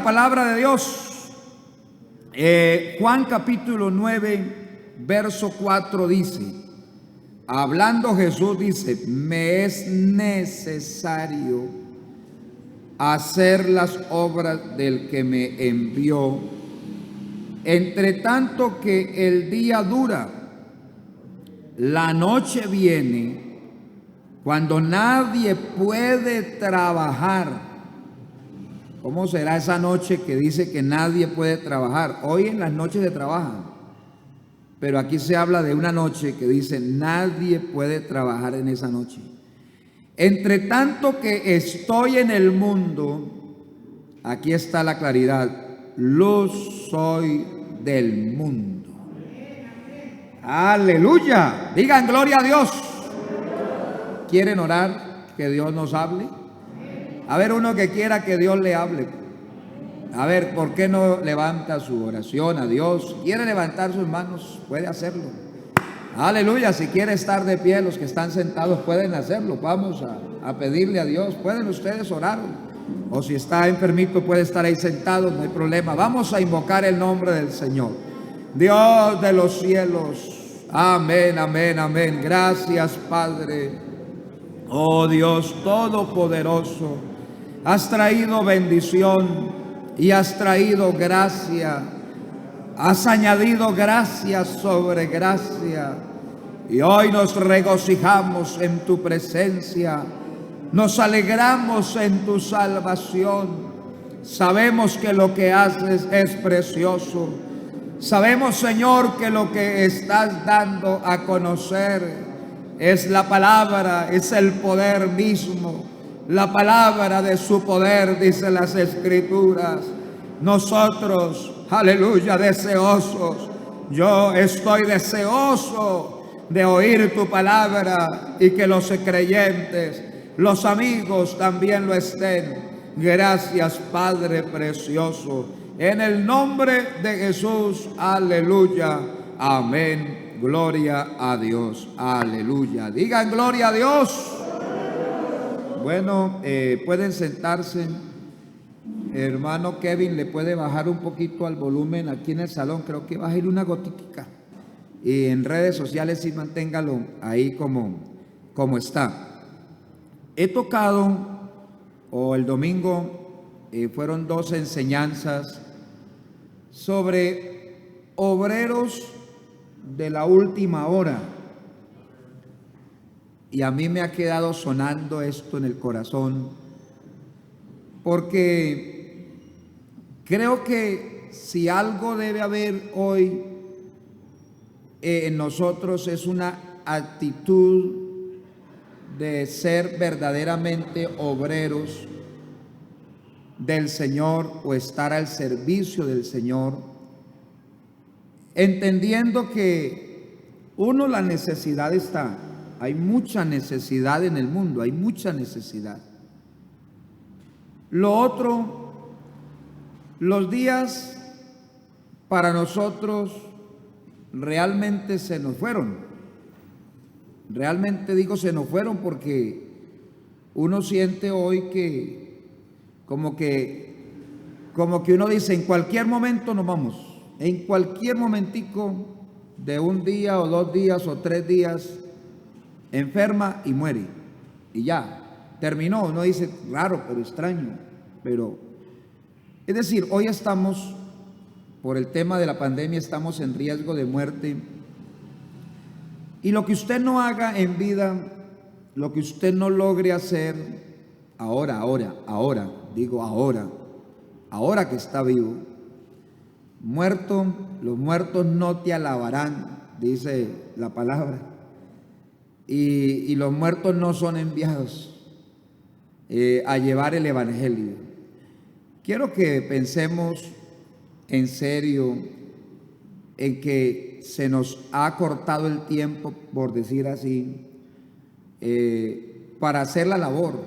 palabra de Dios. Juan capítulo 9, verso 4 dice, hablando Jesús dice, me es necesario hacer las obras del que me envió, entre tanto que el día dura, la noche viene cuando nadie puede trabajar. ¿Cómo será esa noche que dice que nadie puede trabajar? Hoy en las noches se trabajan, pero aquí se habla de una noche que dice nadie puede trabajar en esa noche. Entre tanto que estoy en el mundo, aquí está la claridad, luz soy del mundo. Aleluya, digan gloria a Dios. ¿Quieren orar que Dios nos hable? A ver, uno que quiera que Dios le hable. A ver, ¿por qué no levanta su oración a Dios? ¿Quiere levantar sus manos? Puede hacerlo. Aleluya, si quiere estar de pie, los que están sentados pueden hacerlo. Vamos a pedirle a Dios. Pueden ustedes orar. O si está enfermito puede estar ahí sentado, no hay problema. Vamos a invocar el nombre del Señor. Dios de los cielos. Amén, amén, amén. Gracias, Padre. Oh Dios Todopoderoso. Has traído bendición y has traído gracia. Has añadido gracia sobre gracia. Y hoy nos regocijamos en tu presencia. Nos alegramos en tu salvación. Sabemos que lo que haces es precioso. Sabemos, Señor, que lo que estás dando a conocer es la palabra, es el poder mismo. La palabra de su poder, dice las Escrituras. Nosotros, aleluya, deseosos. Yo estoy deseoso de oír tu palabra y que los creyentes, los amigos también lo estén. Gracias, Padre precioso. En el nombre de Jesús, aleluya, amén. Gloria a Dios, aleluya. Digan gloria a Dios. Bueno, pueden sentarse. Hermano Kevin, le puede bajar un poquito al volumen aquí en el salón. Creo que va a ir una gotica. Y en redes sociales sí manténgalo ahí como está. He tocado, o el domingo fueron 2 enseñanzas sobre obreros de la última hora. Y a mí me ha quedado sonando esto en el corazón, porque creo que si algo debe haber hoy en nosotros es una actitud de ser verdaderamente obreros del Señor o estar al servicio del Señor, entendiendo que uno, la necesidad está. Hay mucha necesidad en el mundo, hay mucha necesidad. Lo otro, los días para nosotros realmente se nos fueron. Realmente digo se nos fueron porque uno siente hoy que como que uno dice, en cualquier momento nos vamos. En cualquier momentico de un día o 2 días o 3 días enferma y muere y ya, terminó. Uno dice, raro, pero extraño, pero es decir, hoy estamos, por el tema de la pandemia, estamos en riesgo de muerte, y lo que usted no haga en vida, lo que usted no logre hacer ahora que está vivo, muerto, los muertos no te alabarán, dice la palabra. Y los muertos no son enviados a llevar el evangelio. Quiero que pensemos en serio en que se nos ha cortado el tiempo, por decir así, para hacer la labor.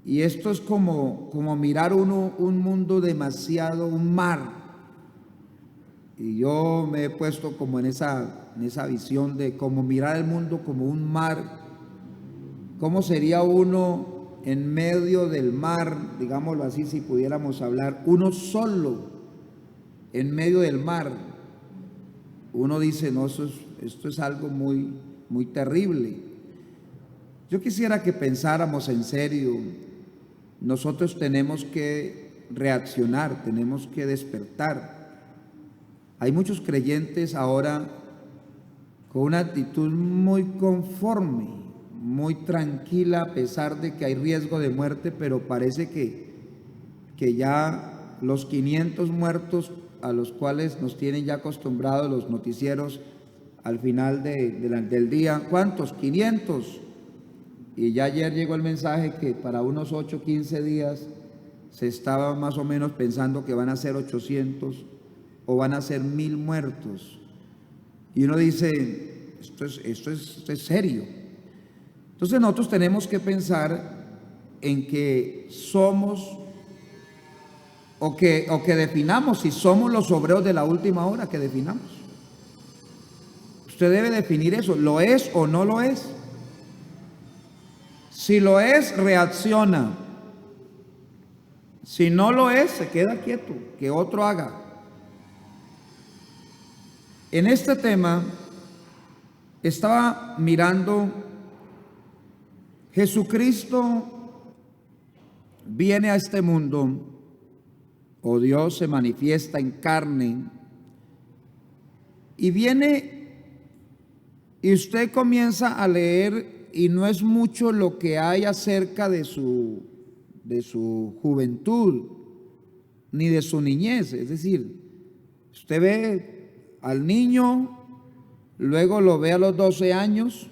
Y esto es como mirar uno un mundo demasiado, un mar. Y yo me he puesto como en esa visión de como mirar el mundo como un mar. ¿Cómo sería uno en medio del mar, digámoslo así, si pudiéramos hablar, uno solo en medio del mar, uno dice, no, esto es algo muy, muy terrible. Yo quisiera que pensáramos en serio. Nosotros tenemos que reaccionar, tenemos que despertar. Hay muchos creyentes ahora con una actitud muy conforme, muy tranquila, a pesar de que hay riesgo de muerte, pero parece que ya los 500 muertos a los cuales nos tienen ya acostumbrados los noticieros al final del día, ¿cuántos? 500. Y ya ayer llegó el mensaje que para unos 8, 15 días se estaba más o menos pensando que van a ser 800 o van a ser 1000 muertos. Y uno dice, esto es serio. Entonces nosotros tenemos que pensar en que somos o que definamos si somos los obreros de la última hora, que definamos. Usted debe definir eso, ¿lo es o no lo es? Si lo es, reacciona. Si no lo es, se queda quieto, que otro haga. En este tema estaba mirando, Jesucristo viene a este mundo, o Dios se manifiesta en carne, y viene, y usted comienza a leer, y no es mucho lo que hay acerca de su juventud, ni de su niñez. Es decir, usted ve al niño, luego lo ve a los 12 años,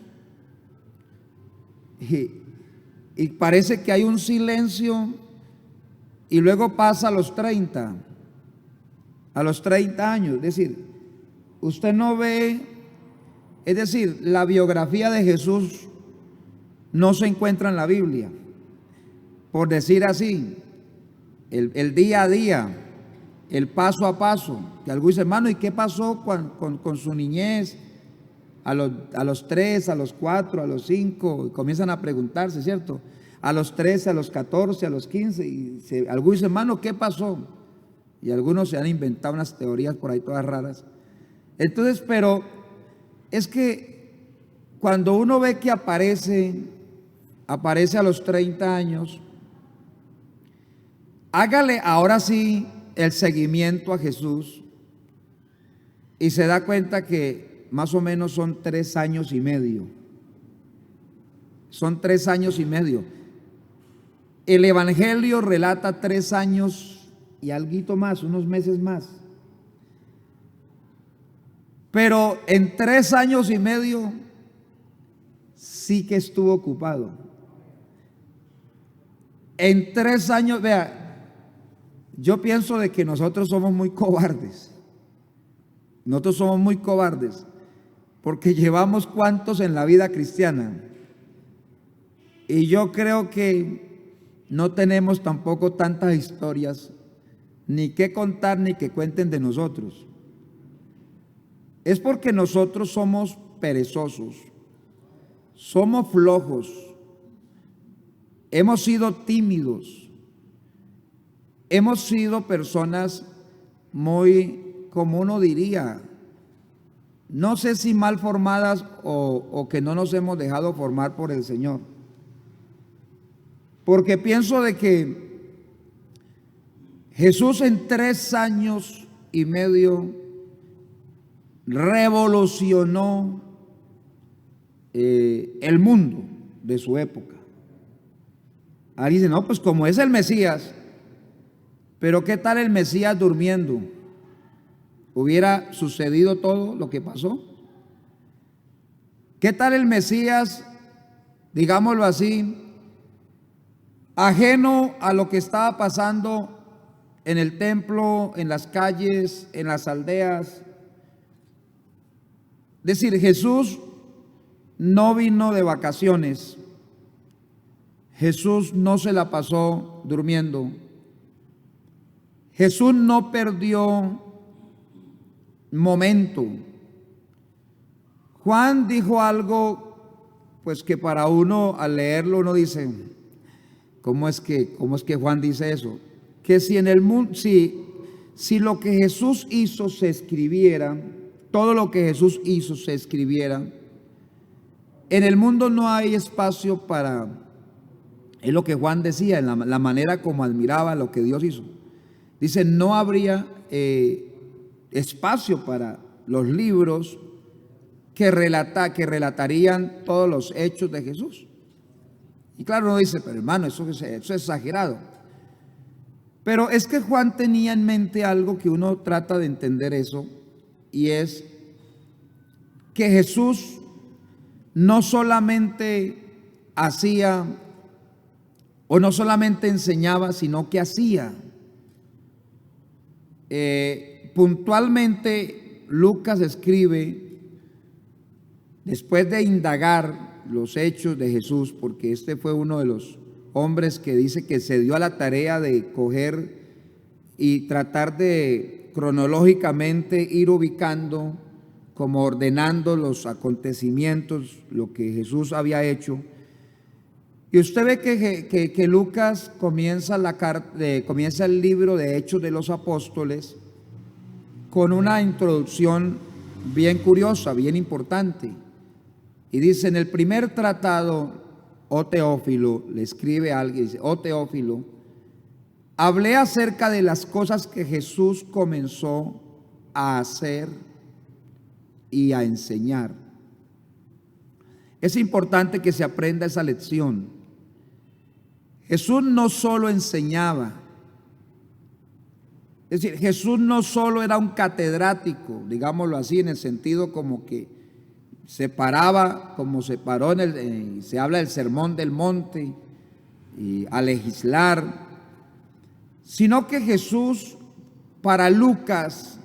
y parece que hay un silencio, y luego pasa a los 30 años. Es decir, usted no ve, es decir, la biografía de Jesús no se encuentra en la Biblia, por decir así, el día a día, el paso a paso. Que algo dice, hermano, ¿y qué pasó con su niñez? A los 3, a los 4, a los 5, y comienzan a preguntarse, ¿cierto? A los 13, a los 14, a los 15, y algunos dicen, hermano, ¿qué pasó? Y algunos se han inventado unas teorías por ahí todas raras. Entonces, pero es que cuando uno ve que aparece a los 30 años, hágale ahora sí el seguimiento a Jesús y se da cuenta que más o menos son 3 años y medio. Son 3 años y medio. El Evangelio relata 3 años y alguito más, unos meses más. Pero en 3 años y medio sí que estuvo ocupado. En 3 años, vea, yo pienso de que nosotros somos muy cobardes. Nosotros somos muy cobardes porque llevamos cuántos en la vida cristiana. Y yo creo que no tenemos tampoco tantas historias ni que contar ni que cuenten de nosotros. Es porque nosotros somos perezosos, somos flojos, hemos sido tímidos, hemos sido personas muy, como uno diría, no sé si mal formadas o que no nos hemos dejado formar por el Señor. Porque pienso de que Jesús en 3 años y medio revolucionó el mundo de su época. Alguien dice, no, pues como es el Mesías, pero ¿qué tal el Mesías durmiendo? ¿Hubiera sucedido todo lo que pasó? ¿Qué tal el Mesías, digámoslo así, ajeno a lo que estaba pasando en el templo, en las calles, en las aldeas? Es decir, Jesús no vino de vacaciones. Jesús no se la pasó durmiendo. Jesús no perdió momento. Juan dijo algo, pues que para uno al leerlo uno dice, ¿Cómo es que Juan dice eso? Que si en el mundo, si lo que Jesús hizo se escribiera, todo lo que Jesús hizo se escribiera, en el mundo no hay espacio para, es lo que Juan decía, en la manera como admiraba lo que Dios hizo. Dice, no habría espacio para los libros que relatarían todos los hechos de Jesús. Y claro, uno dice, pero hermano, eso es exagerado. Pero es que Juan tenía en mente algo que uno trata de entender eso, y es que Jesús no solamente hacía o no solamente enseñaba, sino que hacía. Puntualmente Lucas escribe, después de indagar los hechos de Jesús, porque este fue uno de los hombres que dice que se dio a la tarea de coger y tratar de cronológicamente ir ubicando, como ordenando los acontecimientos, lo que Jesús había hecho. Y usted ve que Lucas comienza el libro de Hechos de los Apóstoles con una introducción bien curiosa, bien importante. Y dice, en el primer tratado, oh Teófilo, le escribe a alguien, dice, oh Teófilo, hablé acerca de las cosas que Jesús comenzó a hacer y a enseñar. Es importante que se aprenda esa lección. Jesús no solo enseñaba, es decir, Jesús no solo era un catedrático, digámoslo así, en el sentido como que se paraba, como se paró se habla del Sermón del Monte, y a legislar, sino que Jesús, para Lucas,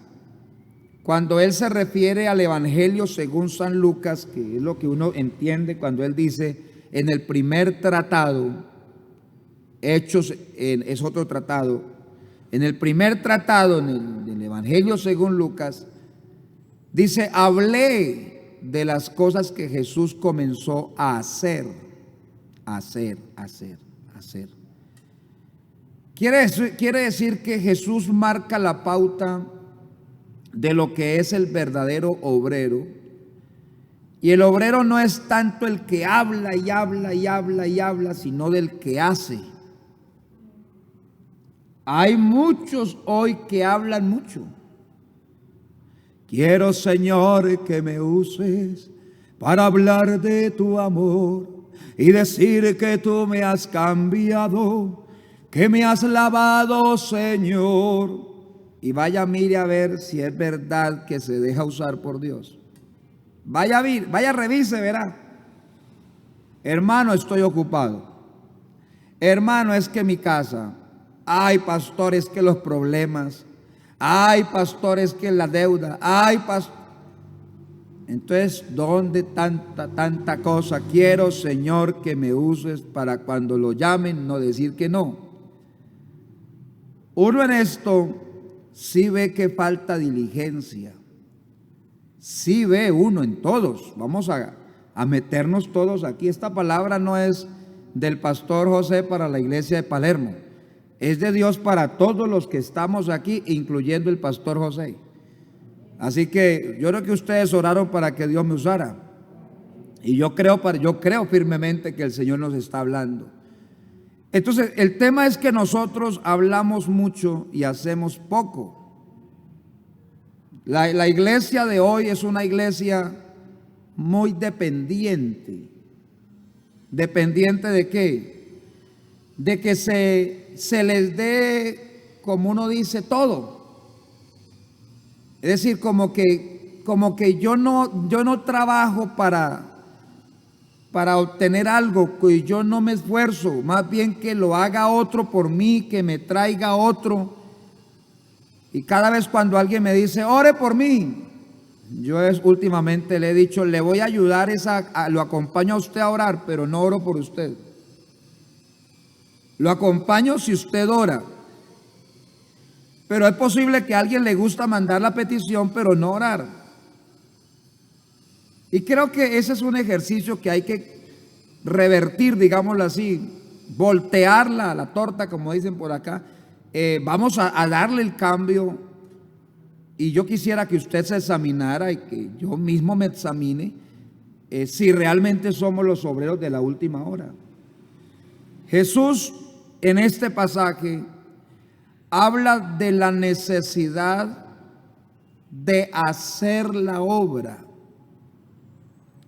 cuando él se refiere al Evangelio según San Lucas, que es lo que uno entiende cuando él dice en el primer tratado, Hechos es otro tratado, en el primer tratado, en el Evangelio según Lucas, dice, hablé de las cosas que Jesús comenzó a hacer. Quiere decir que Jesús marca la pauta de lo que es el verdadero obrero. Y el obrero no es tanto el que habla y habla y habla y habla, sino del que hace. Hay muchos hoy que hablan mucho. Quiero, Señor, que me uses para hablar de tu amor y decir que tú me has cambiado, que me has lavado, Señor. Y vaya, mire a ver si es verdad que se deja usar por Dios. Vaya, revise, verá. Hermano, estoy ocupado. Hermano, es que mi casa. Ay, pastores, que los problemas. Ay, pastores, que la deuda. Ay, Entonces, ¿dónde tanta cosa? Quiero, Señor, que me uses para cuando lo llamen no decir que no. Uno en esto sí ve que falta diligencia. Sí ve uno en todos. Vamos a meternos todos aquí. Esta palabra no es del pastor José para la iglesia de Palermo. Es de Dios para todos los que estamos aquí, incluyendo el pastor José. Así que yo creo que ustedes oraron para que Dios me usara. Y yo creo firmemente que el Señor nos está hablando. Entonces, el tema es que nosotros hablamos mucho y hacemos poco. La iglesia de hoy es una iglesia muy dependiente. ¿Dependiente de qué? De que se les dé, como uno dice, todo. Es decir, como que yo no trabajo para obtener algo, que yo no me esfuerzo, más bien que lo haga otro por mí, que me traiga otro. Y cada vez cuando alguien me dice, ore por mí, yo últimamente le he dicho, le voy a ayudar, lo acompaño a usted a orar, pero no oro por usted. Lo acompaño si usted ora. Pero es posible que a alguien le gusta mandar la petición, pero no orar. Y creo que ese es un ejercicio que hay que revertir, digámoslo así. voltearla, la torta, como dicen por acá. Vamos a darle el cambio. Y yo quisiera que usted se examinara y que yo mismo me examine si realmente somos los obreros de la última hora. Jesús en este pasaje habla de la necesidad de hacer la obra.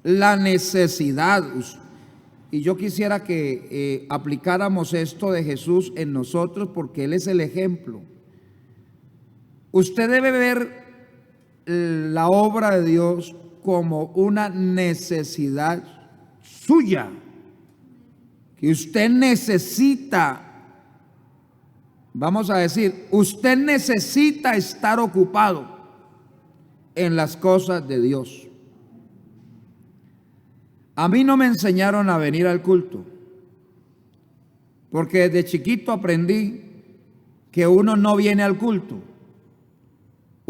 La necesidad. Y yo quisiera que aplicáramos esto de Jesús en nosotros porque Él es el ejemplo. Usted debe ver la obra de Dios como una necesidad suya, que usted necesita, vamos a decir, usted necesita estar ocupado en las cosas de Dios. A mí no me enseñaron a venir al culto, porque desde chiquito aprendí que uno no viene al culto.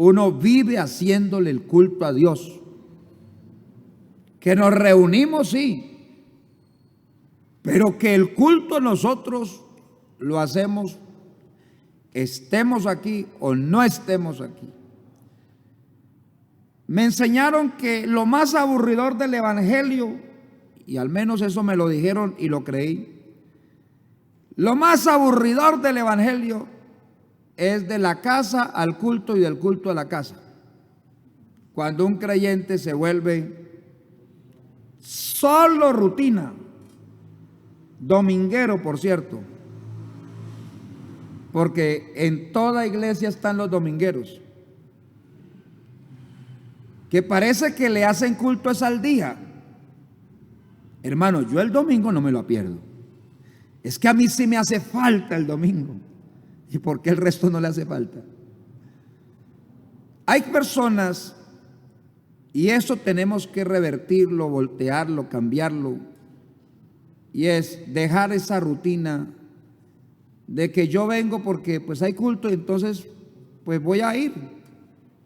Uno vive haciéndole el culto a Dios. Que nos reunimos, sí, pero que el culto nosotros lo hacemos, estemos aquí o no estemos aquí. Me enseñaron que lo más aburridor del evangelio, y al menos eso me lo dijeron y lo creí, lo más aburridor del evangelio es de la casa al culto y del culto a la casa. Cuando un creyente se vuelve solo rutina, dominguero, por cierto, porque en toda iglesia están los domingueros, que parece que le hacen culto es al día. Hermano, yo el domingo no me lo pierdo. Es que a mí sí me hace falta el domingo. ¿Y por qué el resto no le hace falta? Hay personas, y eso tenemos que revertirlo, voltearlo, cambiarlo, y es dejar esa rutina de que yo vengo porque pues hay culto y entonces pues voy a ir,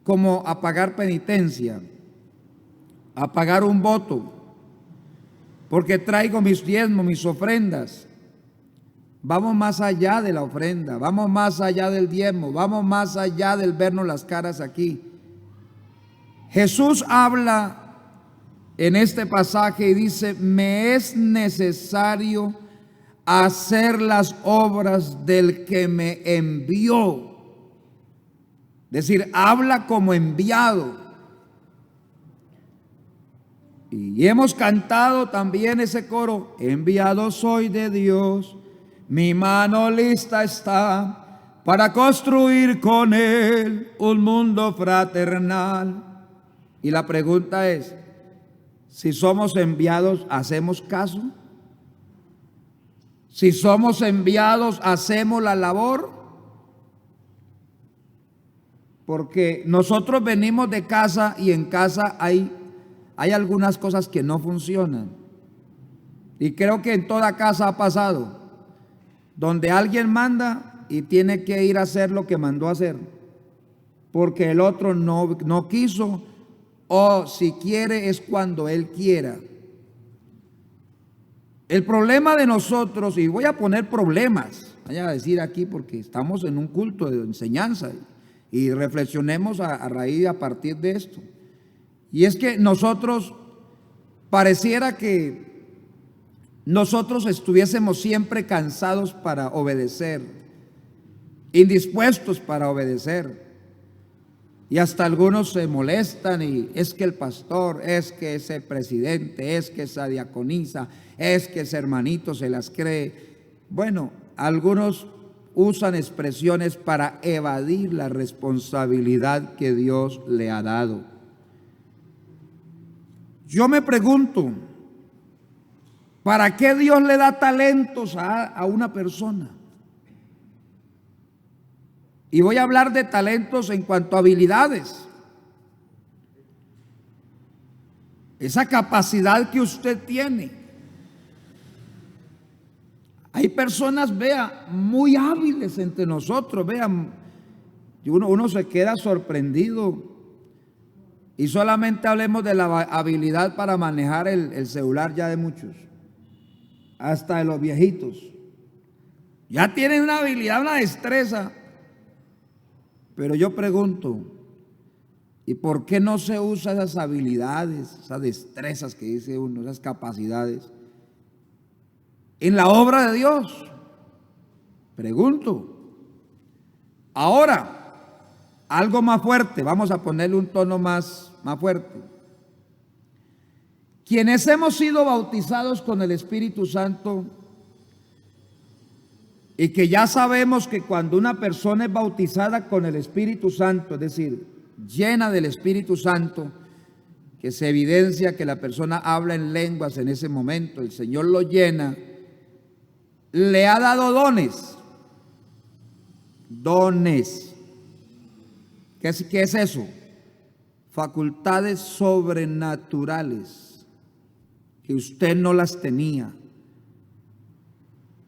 como a pagar penitencia, a pagar un voto, porque traigo mis diezmos, mis ofrendas. Vamos más allá de la ofrenda, vamos más allá del diezmo, vamos más allá del vernos las caras aquí. Jesús habla en este pasaje y dice, me es necesario hacer las obras del que me envió. Es decir, habla como enviado. Y hemos cantado también ese coro, enviado soy de Dios. Mi mano lista está para construir con Él un mundo fraternal. Y la pregunta es, si somos enviados, ¿hacemos caso? Si somos enviados, ¿hacemos la labor? Porque nosotros venimos de casa y en casa hay algunas cosas que no funcionan. Y creo que en toda casa ha pasado. Donde alguien manda y tiene que ir a hacer lo que mandó a hacer, porque el otro no quiso, o si quiere es cuando él quiera. El problema de nosotros, y voy a poner problemas, voy a decir aquí porque estamos en un culto de enseñanza y reflexionemos a raíz, a partir de esto. Y es que nosotros pareciera que nosotros estuviésemos siempre cansados para obedecer, indispuestos para obedecer. Y hasta algunos se molestan y es que el pastor, es que ese presidente, es que esa diaconisa, es que ese hermanito se las cree. Bueno, algunos usan expresiones para evadir la responsabilidad que Dios le ha dado. Yo me pregunto, ¿para qué Dios le da talentos a una persona? Y voy a hablar de talentos en cuanto a habilidades. Esa capacidad que usted tiene. Hay personas, vea, muy hábiles entre nosotros, vean, uno se queda sorprendido. Y solamente hablemos de la habilidad para manejar el celular ya de muchos, hasta de los viejitos. Ya tienen una habilidad, una destreza. Pero yo pregunto, ¿y por qué no se usa esas habilidades, esas destrezas que dice uno, esas capacidades, en la obra de Dios? Pregunto. Ahora, algo más fuerte, vamos a ponerle un tono más fuerte. Quienes hemos sido bautizados con el Espíritu Santo y que ya sabemos que cuando una persona es bautizada con el Espíritu Santo, es decir, llena del Espíritu Santo, que se evidencia que la persona habla en lenguas en ese momento, el Señor lo llena, le ha dado dones. Dones. ¿Qué es eso? Facultades sobrenaturales que usted no las tenía,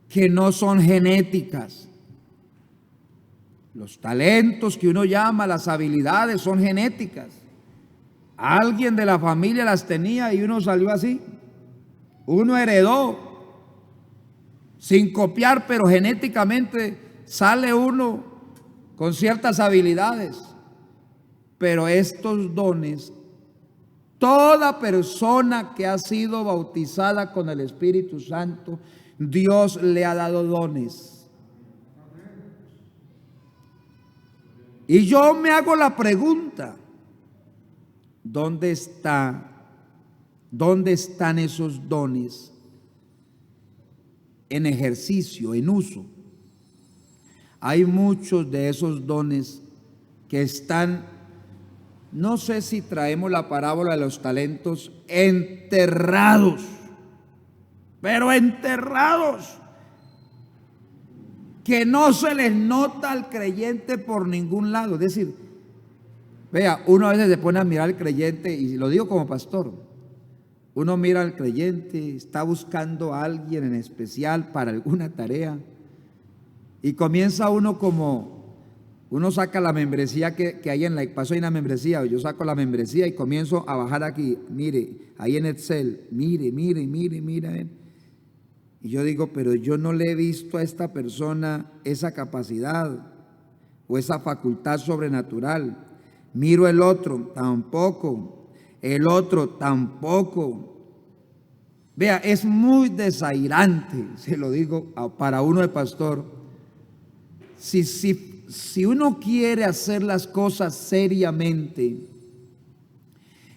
que no son genéticas. Los talentos que uno llama, las habilidades, son genéticas. Alguien de la familia las tenía y uno salió así. Uno heredó sin copiar, pero genéticamente sale uno con ciertas habilidades. Pero estos dones, toda persona que ha sido bautizada con el Espíritu Santo, Dios le ha dado dones. Y yo me hago la pregunta, ¿dónde están esos dones en ejercicio, en uso? Hay muchos de esos dones que están, no sé si traemos la parábola de los talentos, enterrados, pero enterrados, que no se les nota al creyente por ningún lado. Es decir, vea, uno a veces se pone a mirar al creyente, y lo digo como pastor, uno mira al creyente, está buscando a alguien en especial para alguna tarea, y comienza uno uno saca la membresía que hay en la paso, hay una membresía, yo saco la membresía y comienzo a bajar aquí, mire, ahí en Excel, mire. Y yo digo, pero yo no le he visto a esta persona esa capacidad o esa facultad sobrenatural. Miro el otro, tampoco. El otro, tampoco. Vea, es muy desairante, se lo digo para uno de pastor. Si uno quiere hacer las cosas seriamente,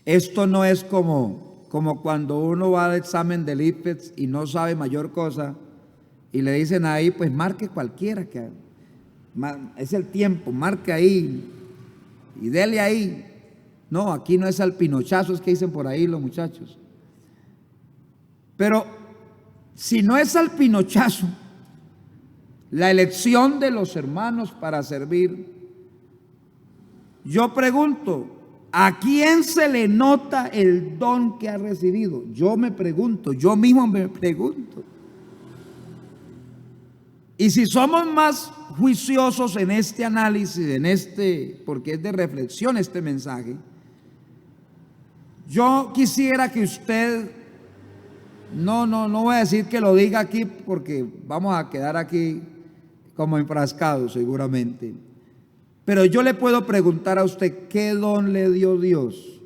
esto no es como cuando uno va al examen del IFES y no sabe mayor cosa y le dicen ahí, pues marque cualquiera, que es el tiempo, marque ahí y dele ahí. No, aquí no es al pinochazo, es que dicen por ahí los muchachos. Pero si no es al pinochazo, la elección de los hermanos para servir, yo pregunto, ¿a quién se le nota el don que ha recibido? Yo me pregunto, yo mismo me pregunto. Y si somos más juiciosos en este análisis, porque es de reflexión este mensaje, yo quisiera que usted, no voy a decir que lo diga aquí porque vamos a quedar aquí como enfrascados seguramente. Pero yo le puedo preguntar a usted, ¿qué don le dio Dios?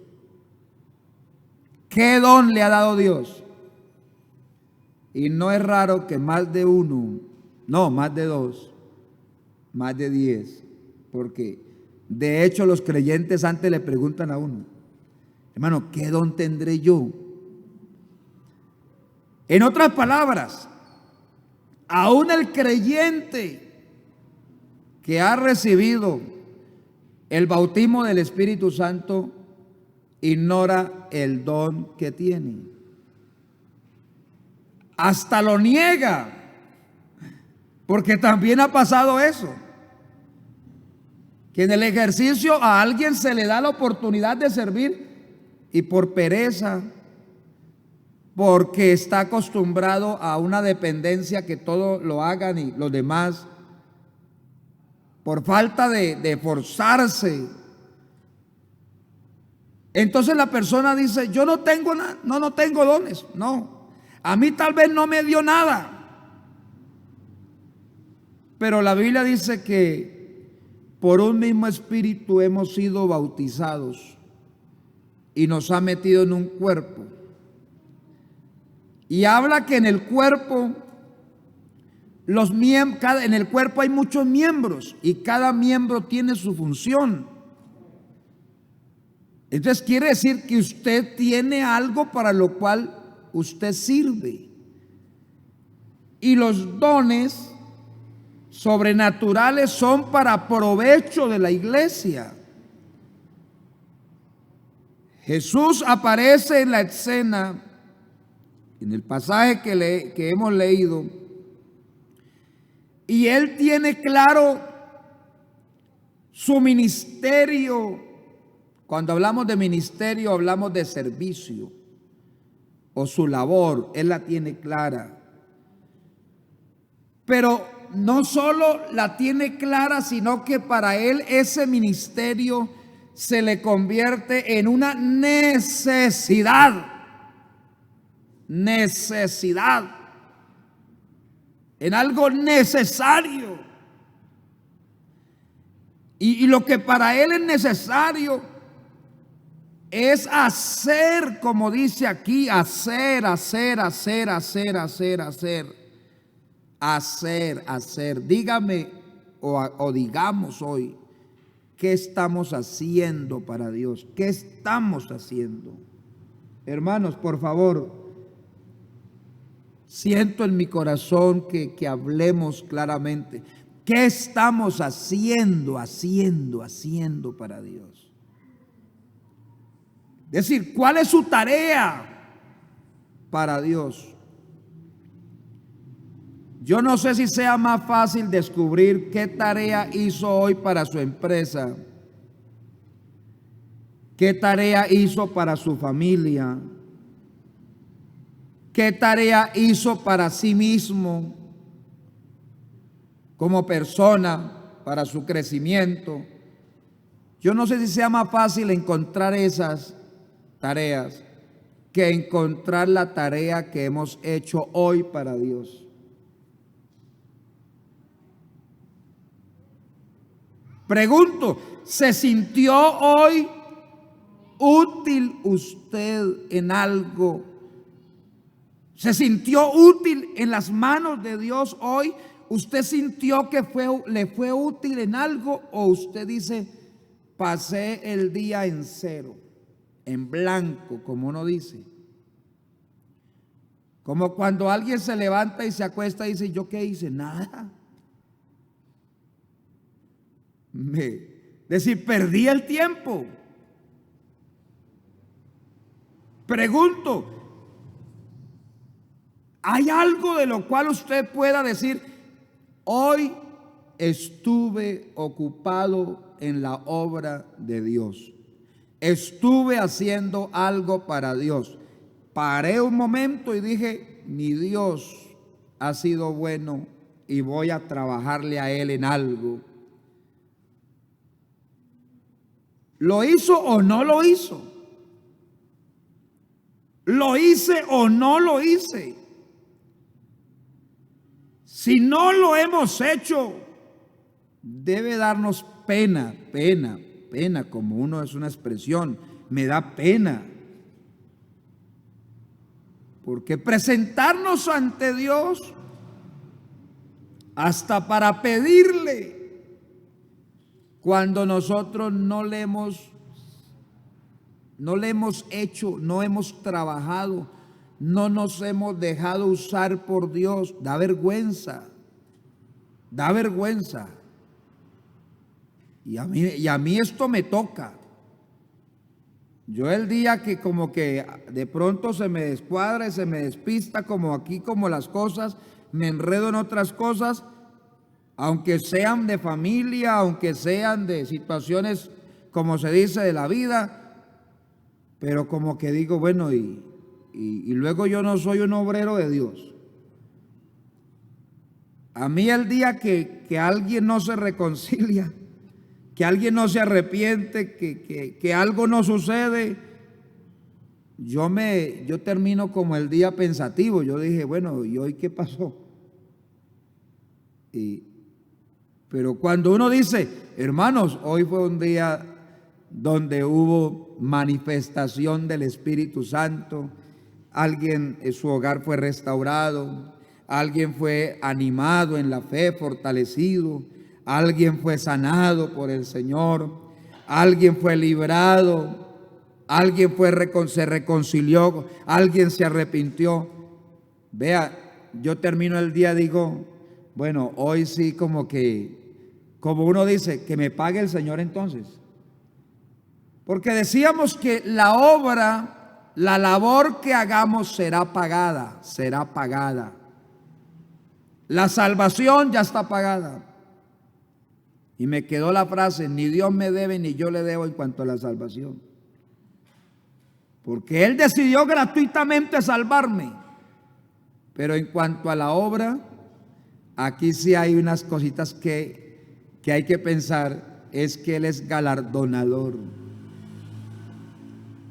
¿Qué don le ha dado Dios? Y no es raro que más de uno, no, más de dos, más de 10, porque de hecho los creyentes antes le preguntan a uno, hermano, ¿qué don tendré yo? En otras palabras, aún el creyente que ha recibido el bautismo del Espíritu Santo ignora el don que tiene. Hasta lo niega, porque también ha pasado eso, que en el ejercicio a alguien se le da la oportunidad de servir y por pereza, porque está acostumbrado a una dependencia que todo lo hagan y los demás, por falta de forzarse. Entonces la persona dice, yo no tengo nada, no tengo dones, no, a mí tal vez no me dio nada. Pero la Biblia dice que por un mismo espíritu hemos sido bautizados y nos ha metido en un cuerpo. Y habla que en el cuerpo, en el cuerpo hay muchos miembros y cada miembro tiene su función. Entonces quiere decir que usted tiene algo para lo cual usted sirve. Y los dones sobrenaturales son para provecho de la iglesia. Jesús aparece en la escena, en el pasaje que hemos leído, y él tiene claro su ministerio. Cuando hablamos de ministerio, hablamos de servicio o su labor, él la tiene clara. Pero no solo la tiene clara, sino que para él ese ministerio se le convierte en una necesidad. Necesidad. En algo necesario. Y lo que para él es necesario es hacer, como dice aquí, hacer. Dígame o digamos hoy, ¿qué estamos haciendo para Dios? ¿Qué estamos haciendo? Hermanos, por favor, siento en mi corazón que hablemos claramente. ¿Qué estamos haciendo para Dios? Es decir, ¿cuál es su tarea para Dios? Yo no sé si sea más fácil descubrir qué tarea hizo hoy para su empresa, qué tarea hizo para su familia, qué tarea hizo para sí mismo como persona, para su crecimiento. Yo no sé si sea más fácil encontrar esas tareas que encontrar la tarea que hemos hecho hoy para Dios. Pregunto, ¿se sintió hoy útil usted en algo? ¿Se sintió útil en las manos de Dios hoy? ¿Usted sintió que le fue útil en algo? ¿O usted dice, pasé el día en cero, en blanco, como uno dice? Como cuando alguien se levanta y se acuesta y dice, ¿yo qué hice? Nada. Decir, perdí el tiempo. Pregunto, ¿hay algo de lo cual usted pueda decir, hoy estuve ocupado en la obra de Dios? Estuve haciendo algo para Dios. Paré un momento y dije, mi Dios ha sido bueno y voy a trabajarle a Él en algo. ¿Lo hizo o no lo hizo? ¿Lo hice o no lo hice? Si no lo hemos hecho, debe darnos pena, como uno es una expresión, me da pena. Porque presentarnos ante Dios, hasta para pedirle, cuando nosotros no le hemos hecho, no hemos trabajado, no nos hemos dejado usar por Dios, da vergüenza. Y a mí esto me toca. Yo el día que como que de pronto se me descuadra y se me despista como aquí, como las cosas, me enredo en otras cosas, aunque sean de familia, aunque sean de situaciones, como se dice, de la vida, pero como que digo, bueno, y luego yo no soy un obrero de Dios. A mí el día que alguien no se reconcilia, que alguien no se arrepiente, que algo no sucede, yo termino como el día pensativo. Yo dije, bueno, ¿y hoy qué pasó? Pero cuando uno dice, hermanos, hoy fue un día donde hubo manifestación del Espíritu Santo, alguien en su hogar fue restaurado, alguien fue animado en la fe, fortalecido, alguien fue sanado por el Señor, alguien fue librado, alguien se reconcilió, alguien se arrepintió. Vea, yo termino el día, digo, bueno, hoy sí como uno dice, que me pague el Señor entonces. Porque decíamos que la obra, la labor que hagamos será pagada, será pagada. La salvación ya está pagada. Y me quedó la frase, ni Dios me debe ni yo le debo en cuanto a la salvación. Porque Él decidió gratuitamente salvarme. Pero en cuanto a la obra, aquí sí hay unas cositas que hay que pensar, es que Él es galardonador.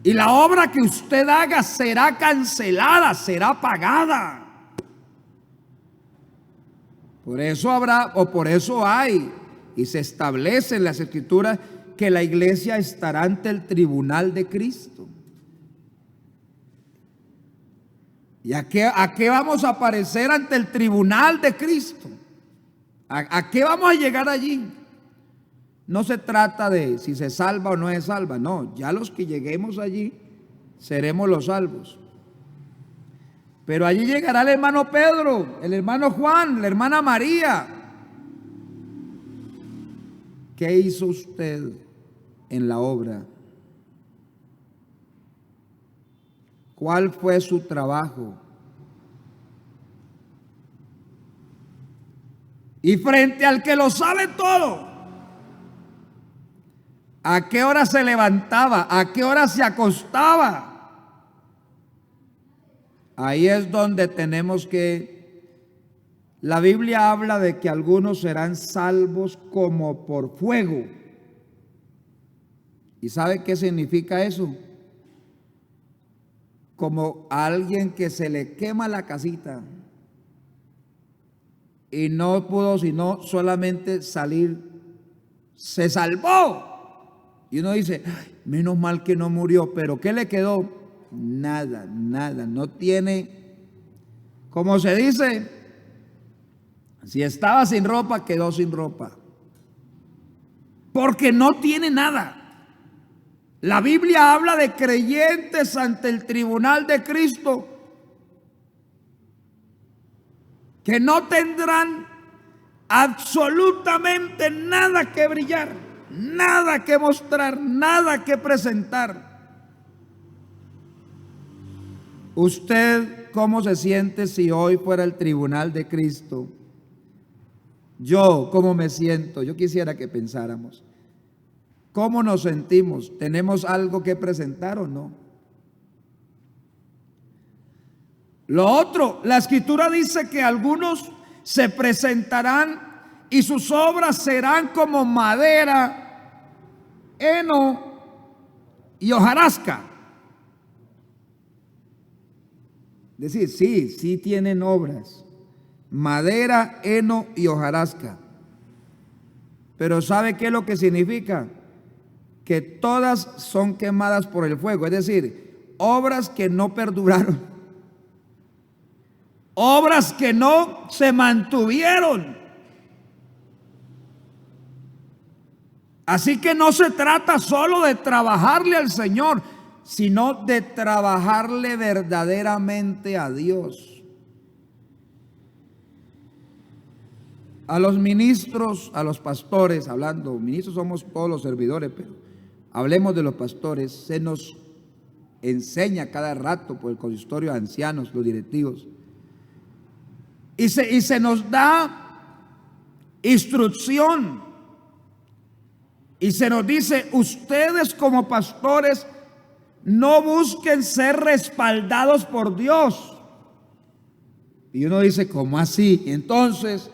Y la obra que usted haga será cancelada, será pagada. Por eso habrá, o por eso hay, y se establece en las Escrituras, que la iglesia estará ante el tribunal de Cristo. ¿Y a qué vamos a aparecer ante el tribunal de Cristo? ¿A qué vamos a llegar allí? No se trata de si se salva o no se salva, no, ya los que lleguemos allí seremos los salvos. Pero allí llegará el hermano Pedro, el hermano Juan, la hermana María. ¿Qué hizo usted en la obra? ¿Cuál fue su trabajo? Y frente al que lo sabe todo, ¿a qué hora se levantaba? ¿A qué hora se acostaba? Ahí es donde tenemos la Biblia habla de que algunos serán salvos como por fuego. ¿Y sabe qué significa eso? Como a alguien que se le quema la casita y no pudo sino solamente salir, se salvó. Y uno dice, menos mal que no murió, pero ¿qué le quedó? Nada, nada, no tiene, como se dice, si estaba sin ropa, quedó sin ropa, porque no tiene nada. La Biblia habla de creyentes ante el tribunal de Cristo que no tendrán absolutamente nada que brillar, nada que mostrar, nada que presentar. ¿Usted cómo se siente si hoy fuera el tribunal de Cristo? Yo, ¿cómo me siento? Yo quisiera que pensáramos. ¿Cómo nos sentimos? ¿Tenemos algo que presentar o no? Lo otro, la Escritura dice que algunos se presentarán y sus obras serán como madera, heno y hojarasca. Es decir, sí tienen obras, madera, heno y hojarasca. Pero ¿sabe qué es lo que significa? Que todas son quemadas por el fuego, es decir, obras que no perduraron, obras que no se mantuvieron. Así que no se trata solo de trabajarle al Señor, sino de trabajarle verdaderamente a Dios. A los ministros, a los pastores, hablando, ministros somos todos los servidores, pero hablemos de los pastores, se nos enseña cada rato por el consistorio de ancianos, los directivos, y se nos da instrucción, y se nos dice, ustedes como pastores no busquen ser respaldados por Dios. Y uno dice, ¿cómo así? Entonces,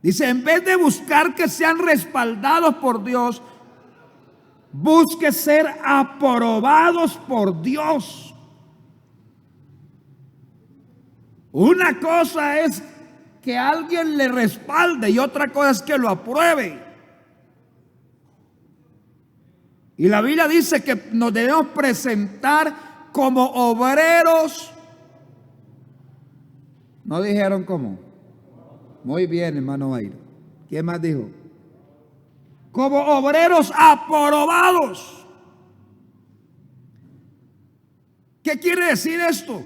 dice, en vez de buscar que sean respaldados por Dios, busque ser aprobados por Dios. Una cosa es que alguien le respalde y otra cosa es que lo apruebe. Y la Biblia dice que nos debemos presentar como obreros. ¿No dijeron cómo? Muy bien, hermano Jairo. ¿Quién más dijo? Como obreros aprobados. ¿Qué quiere decir esto?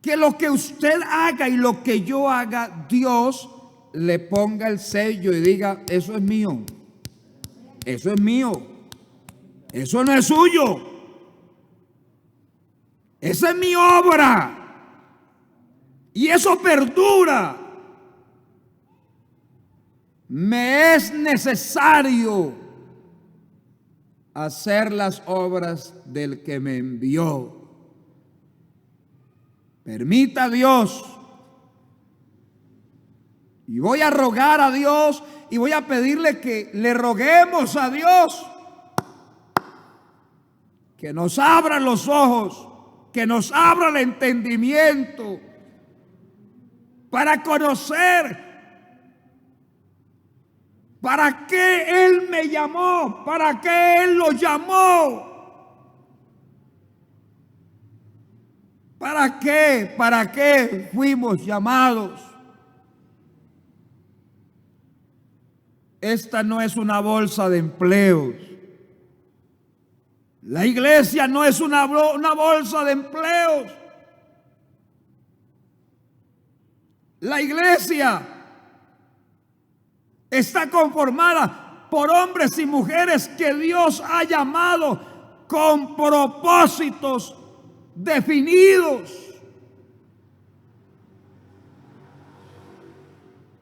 Que lo que usted haga y lo que yo haga, Dios le ponga el sello y diga, eso es mío, eso es mío, eso no es suyo, esa es mi obra y eso perdura. Me es necesario hacer las obras del que me envió. Permita a Dios. Y voy a rogar a Dios y voy a pedirle que le roguemos a Dios que nos abra los ojos, que nos abra el entendimiento para conocer para qué Él me llamó, para qué Él lo llamó. ¿Para qué? ¿Para qué fuimos llamados? Esta no es una bolsa de empleos. La iglesia no es una bolsa de empleos. La iglesia está conformada por hombres y mujeres que Dios ha llamado con propósitos definidos.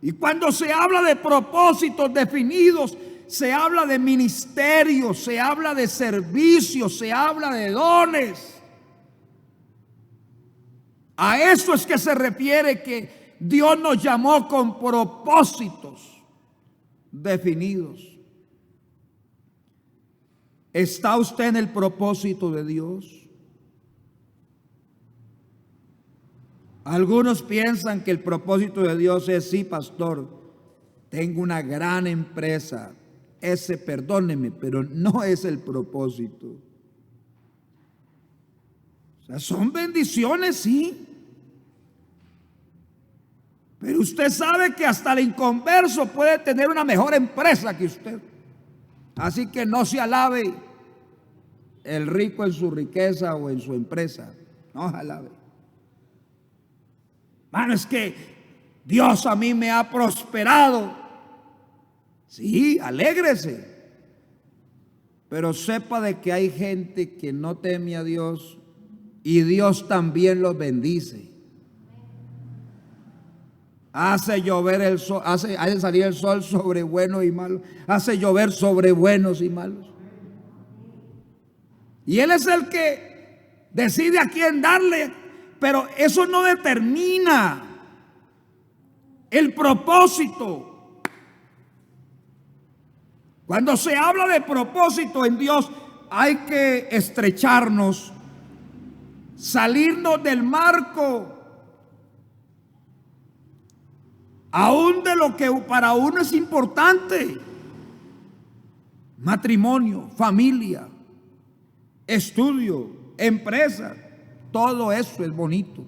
Y cuando se habla de propósitos definidos, se habla de ministerios, se habla de servicios, se habla de dones. A eso es que se refiere que Dios nos llamó con propósitos definidos. ¿Está usted en el propósito de Dios? Algunos piensan que el propósito de Dios es, sí, pastor, tengo una gran empresa. Ese, perdóneme, pero no es el propósito. O sea, son bendiciones, sí. Pero usted sabe que hasta el inconverso puede tener una mejor empresa que usted. Así que no se alabe el rico en su riqueza o en su empresa. No se alabe. Mano, es que Dios a mí me ha prosperado. Sí, alégrese. Pero sepa de que hay gente que no teme a Dios y Dios también los bendice. Hace llover el sol, hace salir el sol sobre buenos y malos. Hace llover sobre buenos y malos. Y Él es el que decide a quién darle. Pero eso no determina el propósito. Cuando se habla de propósito en Dios, hay que estrecharnos, salirnos del marco, aún de lo que para uno es importante: matrimonio, familia, estudio, empresa. Todo eso es bonito.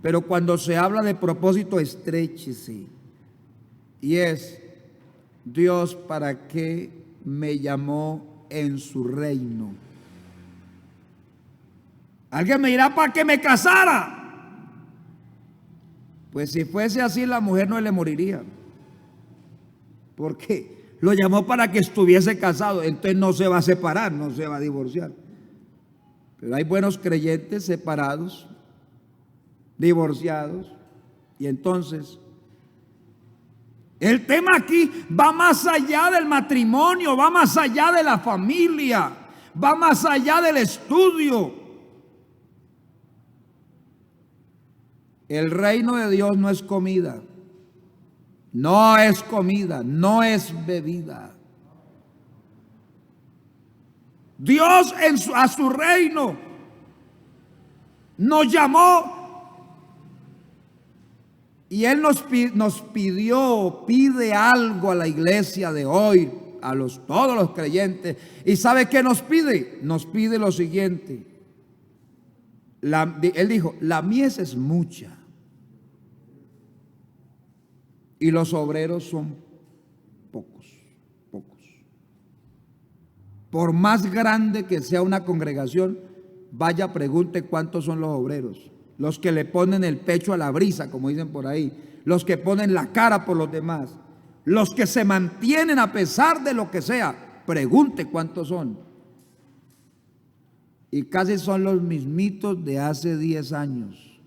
Pero cuando se habla de propósito, estréchese. Y es: Dios, ¿para qué me llamó en su reino? Alguien me dirá, ¿para que me casara? Pues si fuese así, la mujer no le moriría. ¿Por qué? Lo llamó para que estuviese casado. Entonces no se va a separar, no se va a divorciar. Pero hay buenos creyentes separados, divorciados, y entonces el tema aquí va más allá del matrimonio, va más allá de la familia, va más allá del estudio. El reino de Dios no es comida, no es comida, no es bebida. Dios a su reino nos llamó Y Él nos pide algo a la iglesia de hoy, a todos los creyentes. ¿Y sabe qué nos pide? Nos pide lo siguiente. Él dijo, la mies es mucha y los obreros son pocos. Por más grande que sea una congregación, vaya, pregunte cuántos son los obreros. Los que le ponen el pecho a la brisa, como dicen por ahí. Los que ponen la cara por los demás. Los que se mantienen a pesar de lo que sea. Pregunte cuántos son. Y casi son los mismitos de hace 10 años.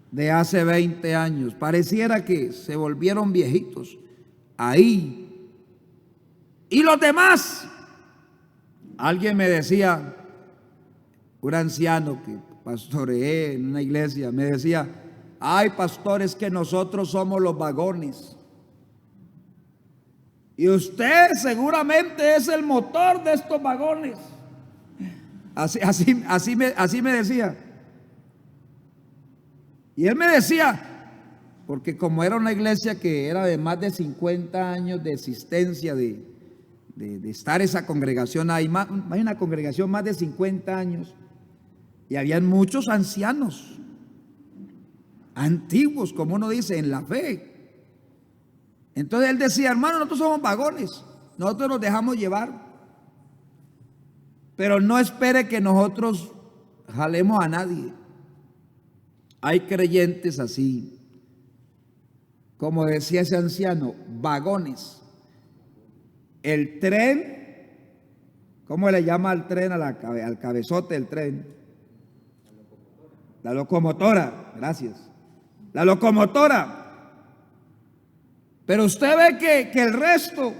De hace 20 años. Pareciera que se volvieron viejitos. Ahí. Y los demás. Alguien me decía, un anciano que pastoreé en una iglesia, me decía, ay, pastores, que nosotros somos los vagones. Y usted seguramente es el motor de estos vagones. Así me decía. Y él me decía, porque como era una iglesia que era de más de 50 años de existencia, de estar esa congregación, hay una congregación más de 50 años. Y habían muchos ancianos, antiguos, como uno dice, en la fe. Entonces él decía, hermano, nosotros somos vagones, nosotros nos dejamos llevar. Pero no espere que nosotros jalemos a nadie. Hay creyentes así, como decía ese anciano, vagones. El tren, ¿cómo le llama al tren al cabezote del tren? La locomotora, gracias. La locomotora. Pero usted ve que el resto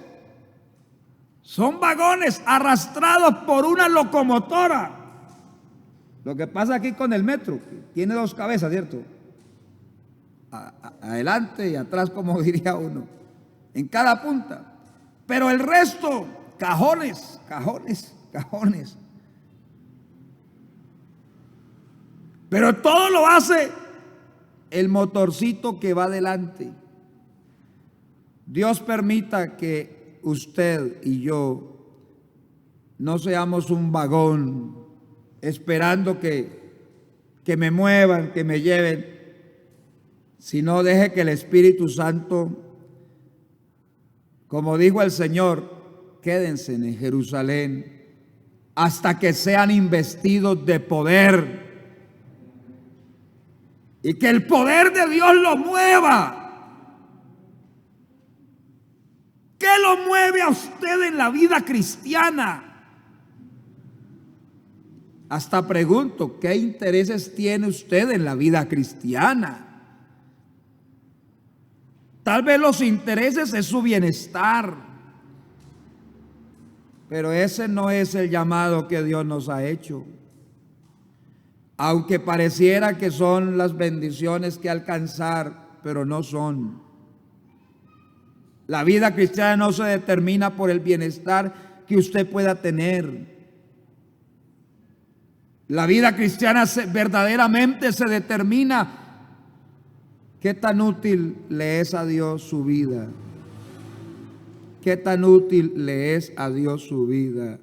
son vagones arrastrados por una locomotora. Lo que pasa aquí con el metro, que tiene dos cabezas, ¿cierto? Adelante y atrás, como diría uno, en cada punta. Pero el resto, cajones. Pero todo lo hace el motorcito que va adelante. Dios permita que usted y yo no seamos un vagón esperando que me muevan, que me lleven, sino deje que el Espíritu Santo, como dijo el Señor, quédense en Jerusalén hasta que sean investidos de poder. Y que el poder de Dios lo mueva. ¿Qué lo mueve a usted en la vida cristiana? Hasta pregunto, ¿qué intereses tiene usted en la vida cristiana? Tal vez los intereses es su bienestar. Pero ese no es el llamado que Dios nos ha hecho. Aunque pareciera que son las bendiciones que alcanzar, pero no son. La vida cristiana no se determina por el bienestar que usted pueda tener. La vida cristiana verdaderamente se determina qué tan útil le es a Dios su vida. Qué tan útil le es a Dios su vida.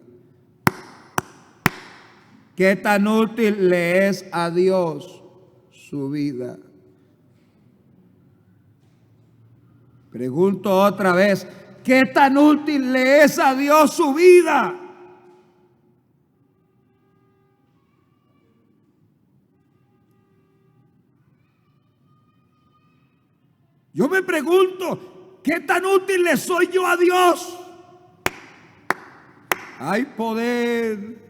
¿Qué tan útil le es a Dios su vida? Pregunto otra vez, ¿qué tan útil le es a Dios su vida? Yo me pregunto, ¿qué tan útil le soy yo a Dios? Hay poder.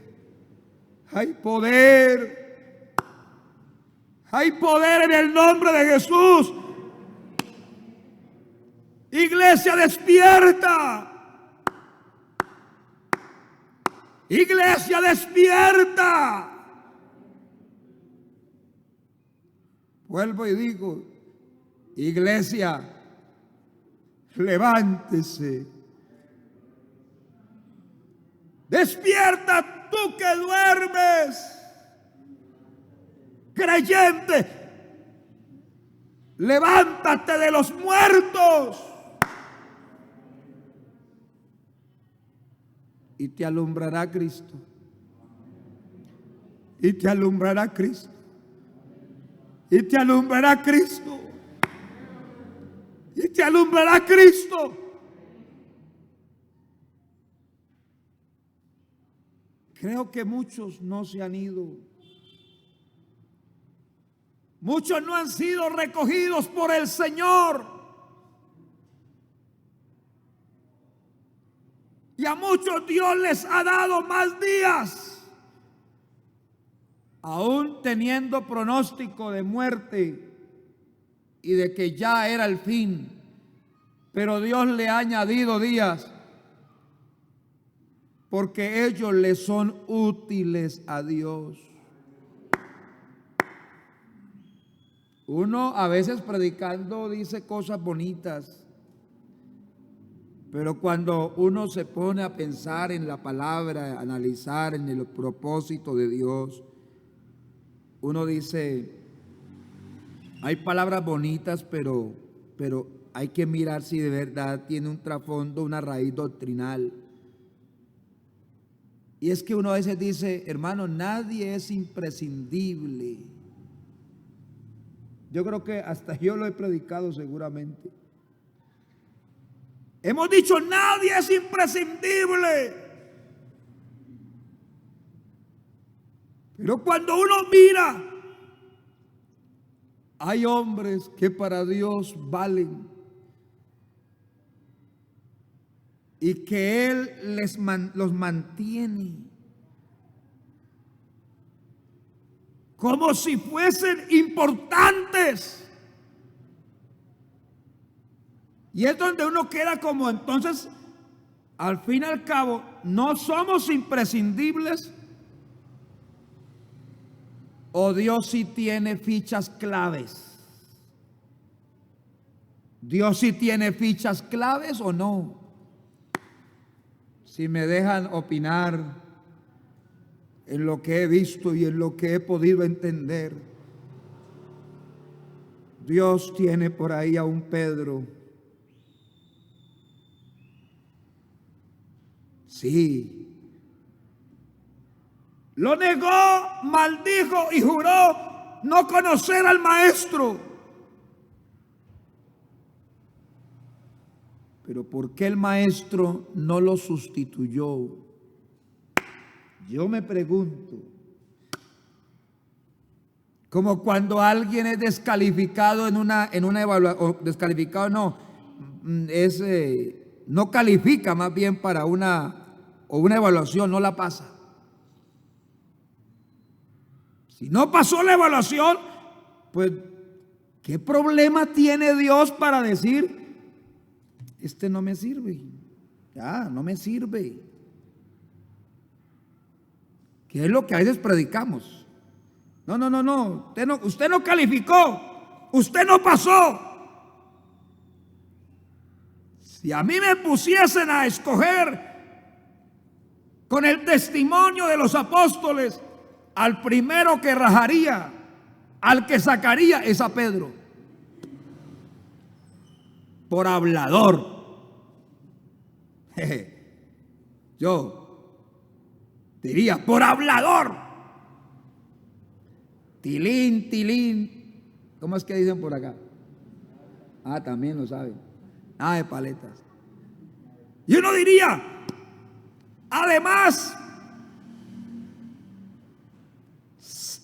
Hay poder. Hay poder en el nombre de Jesús. Iglesia, despierta. Iglesia, despierta. Vuelvo y digo, iglesia, levántese. Despierta tú que duermes, creyente. levántate de los muertos y te alumbrará Cristo. Y te alumbrará Cristo. Y te alumbrará Cristo. Y te alumbrará Cristo. Creo que muchos no se han ido. Muchos no han sido recogidos por el Señor. Y a muchos Dios les ha dado más días, aún teniendo pronóstico de muerte y de que ya era el fin. Pero Dios le ha añadido días porque ellos le son útiles a Dios. Uno a veces predicando dice cosas bonitas, pero cuando uno se pone a pensar en la palabra, a analizar en el propósito de Dios, uno dice, hay palabras bonitas, pero hay que mirar si de verdad tiene un trasfondo, una raíz doctrinal. Y es que uno a veces dice, hermano, nadie es imprescindible. Yo creo que hasta yo lo he predicado seguramente. Hemos dicho, nadie es imprescindible. Pero cuando uno mira, hay hombres que para Dios valen y que Él los mantiene como si fuesen importantes. Y es donde uno queda como, entonces, al fin y al cabo, no somos imprescindibles, o Dios sí tiene fichas claves. Dios sí tiene fichas claves o no. Si me dejan opinar en lo que he visto y en lo que he podido entender, Dios tiene por ahí a un Pedro. Sí. Lo negó, maldijo y juró no conocer al Maestro. Pero ¿por qué el Maestro no lo sustituyó? Yo me pregunto. Como cuando alguien es descalificado en una evaluación, descalificado no, no califica más bien para una evaluación, no la pasa. Si no pasó la evaluación, pues ¿qué problema tiene Dios para decir, este no me sirve? Ya, no me sirve. ¿Qué es lo que a veces predicamos? No, usted no calificó, usted no pasó. Si a mí me pusiesen a escoger con el testimonio de los apóstoles, al primero que rajaría, al que sacaría, es a Pedro. Por hablador. Yo diría, por hablador. Tilín, tilín. ¿Cómo es que dicen por acá? Ah, también lo saben. Ah, de paletas. Y uno diría, además,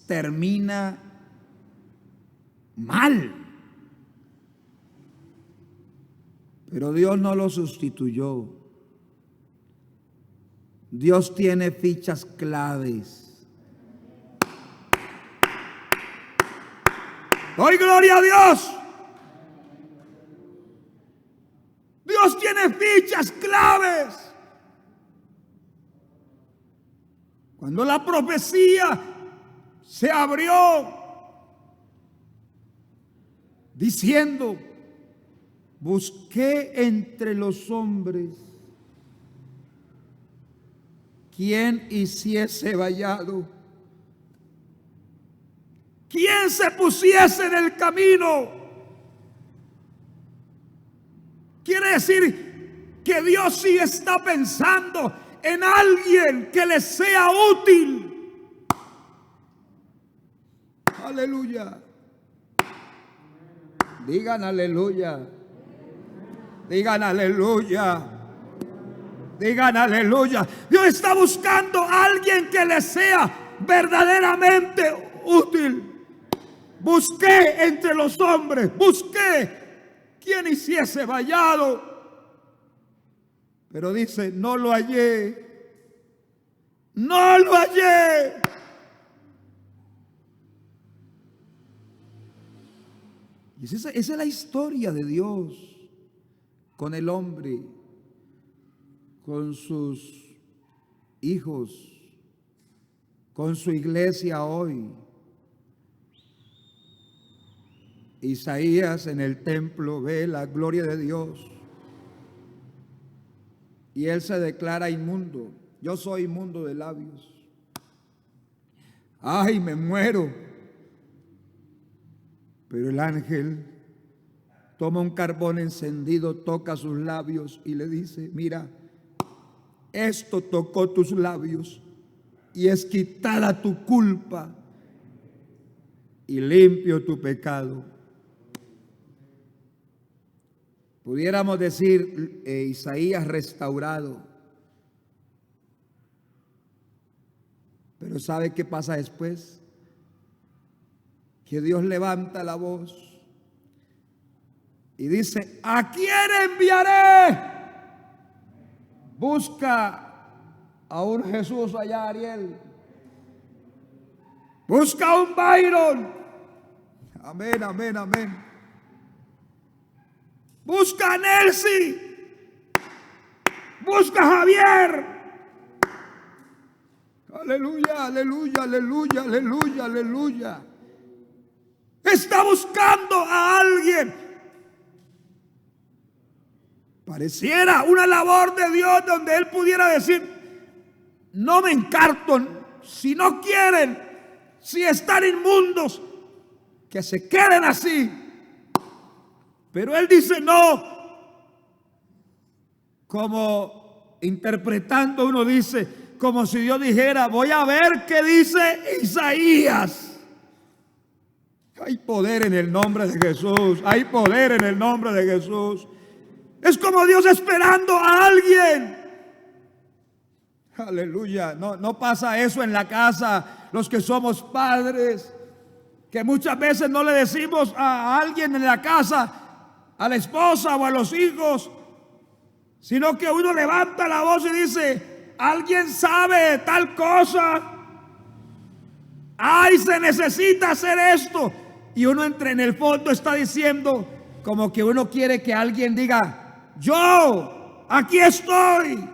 termina mal. Pero Dios no lo sustituyó. Dios tiene fichas claves. ¡Doy gloria a Dios! Dios tiene fichas claves. Cuando la profecía se abrió diciendo, busqué entre los hombres quien hiciese vallado, quien se pusiese en el camino Quiere decir que Dios sí está pensando en alguien que le sea útil. Aleluya. Digan aleluya. Digan aleluya. Digan aleluya. Dios está buscando a alguien que le sea verdaderamente útil. Busqué entre los hombres, busqué quien hiciese vallado, pero dice, no lo hallé. No lo hallé. Y esa es la historia de Dios con el hombre, con sus hijos, con su iglesia hoy. Isaías en el templo ve la gloria de Dios y él se declara inmundo. Yo soy inmundo de labios. Ay, me muero. Pero el ángel toma un carbón encendido, toca sus labios y le dice, mira, esto tocó tus labios y es quitada tu culpa y limpio tu pecado. Pudiéramos decir Isaías restaurado. Pero ¿sabe qué pasa después? Que Dios levanta la voz y dice, ¿a quién enviaré? Busca a un Jesús allá, Ariel. Busca a un Byron. Amén, amén, amén. Busca a Nelcy. Busca a Javier. Aleluya, aleluya, aleluya, aleluya, aleluya. Está buscando a alguien. Pareciera una labor de Dios donde Él pudiera decir, no me encarto, si no quieren, si están inmundos, que se queden así. Pero Él dice no. Como interpretando uno dice, como si Dios dijera, voy a ver qué dice Isaías. Hay poder en el nombre de Jesús. Hay poder en el nombre de Jesús. Es como Dios esperando a alguien. Aleluya. No pasa eso en la casa. Los que somos padres, que muchas veces no le decimos a alguien en la casa, a la esposa o a los hijos, sino que uno levanta la voz y dice, alguien sabe tal cosa. Ay, se necesita hacer esto. Y uno en el fondo está diciendo, como que uno quiere que alguien diga, yo, aquí estoy.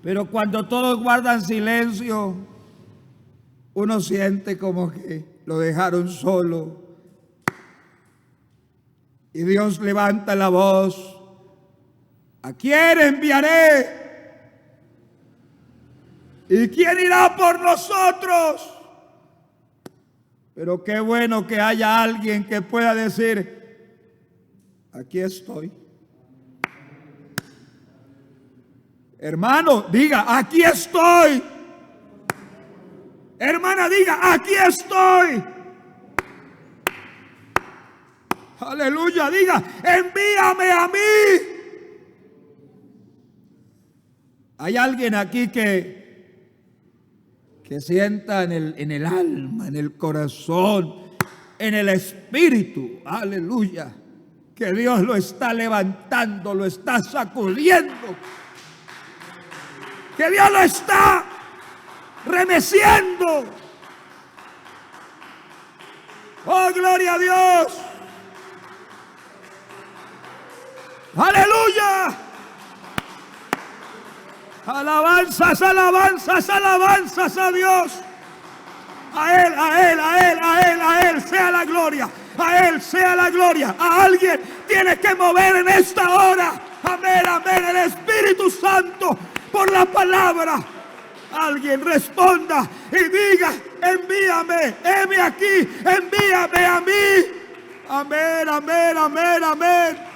Pero cuando todos guardan silencio, uno siente como que lo dejaron solo. Y Dios levanta la voz, ¿a quién enviaré? ¿Y quién irá por nosotros? Pero qué bueno que haya alguien que pueda decir, aquí estoy. Hermano, diga, aquí estoy. Hermana, diga, aquí estoy. Aleluya, diga, envíame a mí. Hay alguien aquí que sienta en el alma, en el corazón, en el espíritu, aleluya, que Dios lo está levantando, lo está sacudiendo, que Dios lo está remeciendo. Oh, gloria a Dios. Aleluya. Alabanzas, alabanzas, alabanzas a Dios. A Él, a Él, a Él, a Él, a Él sea la gloria. A Él sea la gloria. A alguien tiene que mover en esta hora. Amén, amén. El Espíritu Santo por la palabra. Alguien responda y diga, envíame, heme aquí, envíame a mí. Amén, amén, amén, amén.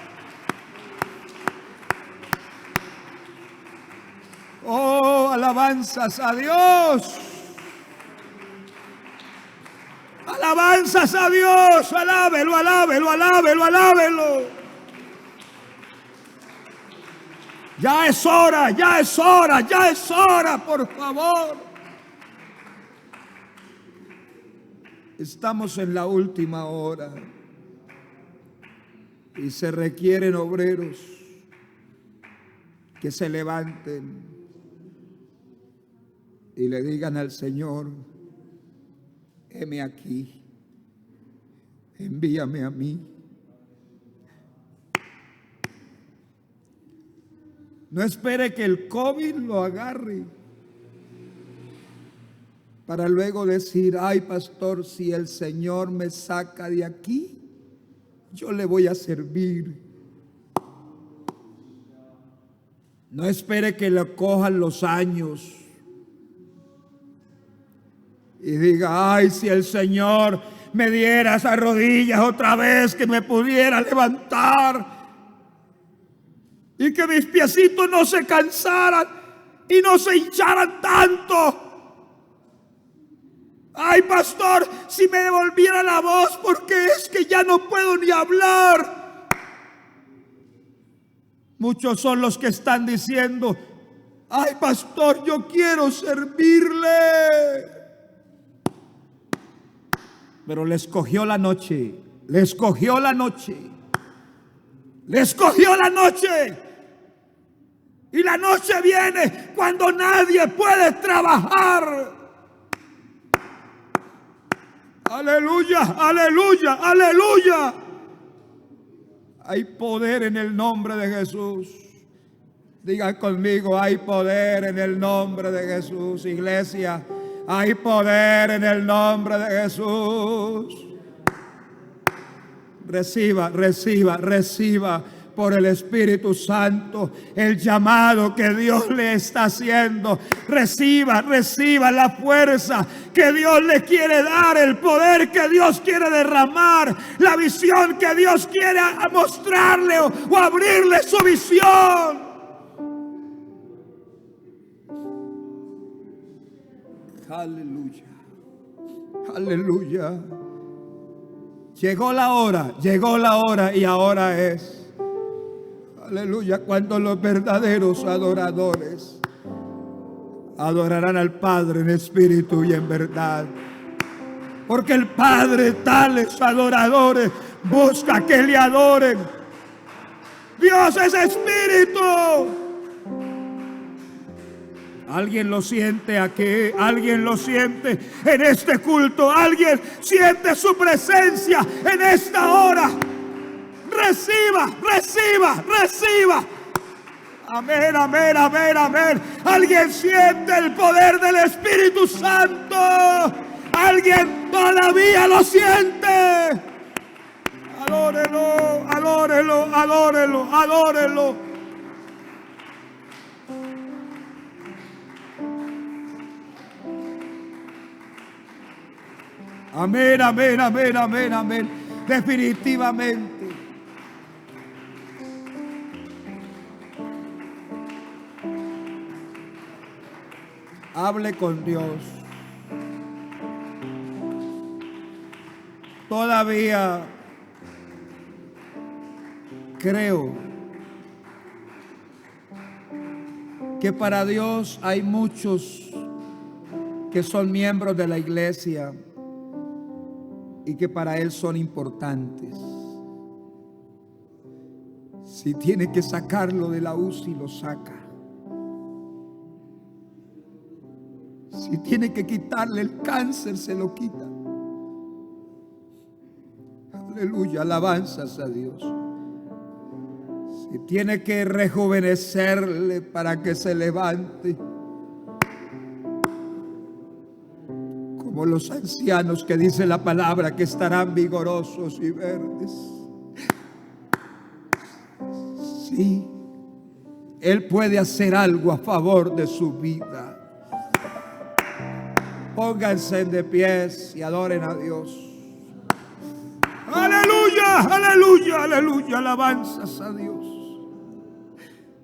Oh, alabanzas a Dios. Alabanzas a Dios. Alábelo, alábelo, alábelo, alábelo. Ya es hora, ya es hora, ya es hora, por favor. Estamos en la última hora y se requieren obreros que se levanten y le digan al Señor: heme aquí, envíame a mí. No espere que el COVID lo agarre para luego decir: ay, pastor, si el Señor me saca de aquí, yo le voy a servir. No espere que le cojan los años y diga: ay, si el Señor me diera esas rodillas otra vez, que me pudiera levantar y que mis piecitos no se cansaran y no se hincharan tanto. Ay, pastor, si me devolviera la voz, porque es que ya no puedo ni hablar. Muchos son los que están diciendo: ay, pastor, yo quiero servirle. Pero le escogió la noche, le escogió la noche, le escogió la noche. Y la noche viene cuando nadie puede trabajar. Aleluya, aleluya, aleluya. Hay poder en el nombre de Jesús. Digan conmigo: hay poder en el nombre de Jesús. Iglesia, hay poder en el nombre de Jesús. Reciba, reciba, reciba por el Espíritu Santo el llamado que Dios le está haciendo. Reciba, reciba la fuerza que Dios le quiere dar, el poder que Dios quiere derramar, la visión que Dios quiere mostrarle o abrirle su visión. Aleluya, aleluya. Llegó la hora y ahora es. Aleluya, cuando los verdaderos adoradores adorarán al Padre en espíritu y en verdad. Porque el Padre tales adoradores busca que le adoren. Dios es espíritu. Alguien lo siente aquí, alguien lo siente en este culto, alguien siente su presencia en esta hora. Reciba, reciba, reciba. Amén, amén, amén, amén. Alguien siente el poder del Espíritu Santo. Alguien todavía lo siente. Adórelo, adórelo, adórelo, adórelo. Amén, amén, amén, amén, amén. Definitivamente. Hable con Dios. Todavía creo que para Dios hay muchos que son miembros de la iglesia y que para Él son importantes. Si tiene que sacarlo de la UCI, lo saca. Si tiene que quitarle el cáncer, se lo quita. Aleluya, alabanzas a Dios. Si tiene que rejuvenecerle para que se levante, como los ancianos que dice la palabra que estarán vigorosos y verdes. Sí, Él puede hacer algo a favor de su vida. Pónganse de pies y adoren a Dios. Aleluya, aleluya, aleluya, alabanzas a Dios.